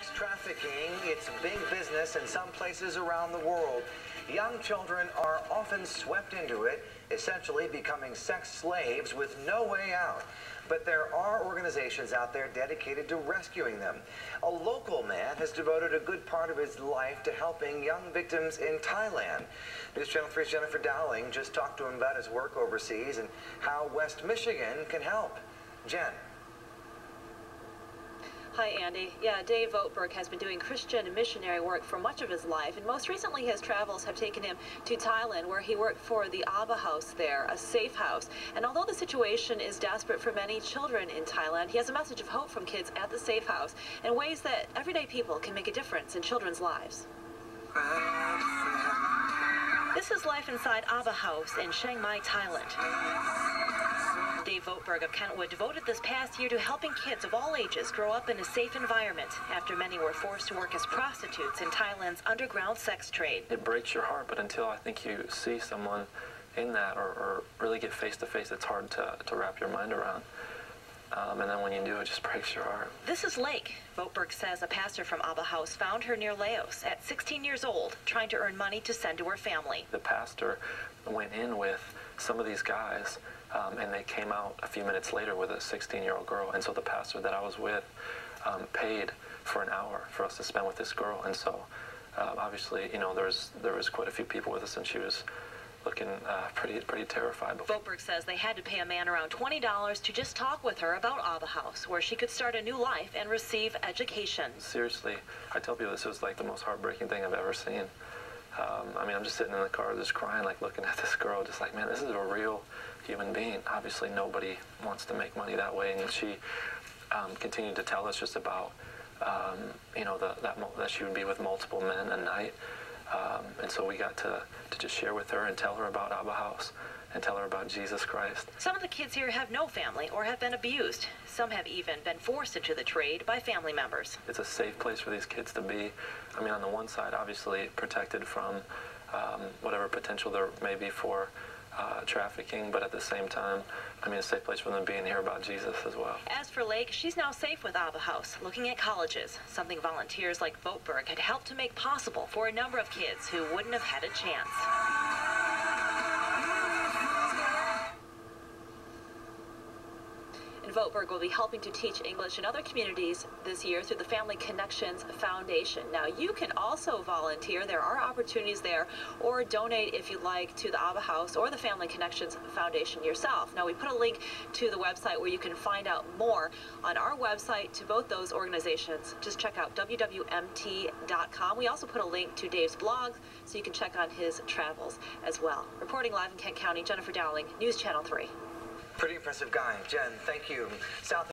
Sex trafficking, it's big business in some places around the world. Young children are often swept into it, essentially becoming sex slaves with no way out. But there are organizations out there dedicated to rescuing them. A local man has devoted a good part of his life to helping young victims in Thailand. News Channel 3's Jennifer Dowling just talked to him about his work overseas and how West Michigan can help. Jen. Hi, Andy. Yeah, Dave Votberg has been doing Christian missionary work for much of his life, and most recently his travels have taken him to Thailand, where he worked for the Abba House there, a safe house. And although the situation is desperate for many children in Thailand, he has a message of hope from kids at the safe house and ways that everyday people can make a difference in children's lives. This is life inside Abba House in Chiang Mai, Thailand. Dave Votberg of Kentwood devoted this past year to helping kids of all ages grow up in a safe environment after many were forced to work as prostitutes in Thailand's underground sex trade. It breaks your heart, but until I think you see someone in that or really get face to face, it's hard to wrap your mind around. And then when you do, it just breaks your heart. This is Lake. Votberg says a pastor from Abba House found her near Laos at 16 years old, trying to earn money to send to her family. The pastor went in with some of these guys, and they came out a few minutes later with a 16-year-old girl. And so the pastor that I was with paid for an hour for us to spend with this girl. And so obviously, you know, there was quite a few people with us, and she was looking pretty terrified. Votberg says they had to pay a man around $20 to just talk with her about Abba House, where she could start a new life and receive education. Seriously, I tell people this was like the most heartbreaking thing I've ever seen. I mean, I'm just sitting in the car just crying, like looking at this girl, just like, man, this is a real human being. Obviously, nobody wants to make money that way. And she continued to tell us just about, you know, that she would be with multiple men a night. And so we got to just share with her and tell her about Abba House and tell her about Jesus Christ. Some of the kids here have no family or have been abused. Some have even been forced into the trade by family members. It's a safe place for these kids to be. I mean, on the one side, obviously protected from whatever potential there may be for trafficking, but at the same time, I mean, a safe place for them to be and hear about Jesus as well. As for Lake, she's now safe with Abba House, looking at colleges, something volunteers like Votberg had helped to make possible for a number of kids who wouldn't have had a chance. And Votberg will be helping to teach English in other communities this year through the Family Connections Foundation. Now, you can also volunteer. There are opportunities there, or donate if you'd like to the Abba House or the Family Connections Foundation yourself. Now, we put a link to the website where you can find out more on our website to both those organizations. Just check out WWMT.com. We also put a link to Dave's blog so you can check on his travels as well. Reporting live in Kent County, Jennifer Dowling, News Channel 3. Pretty impressive guy. Jen, thank you. South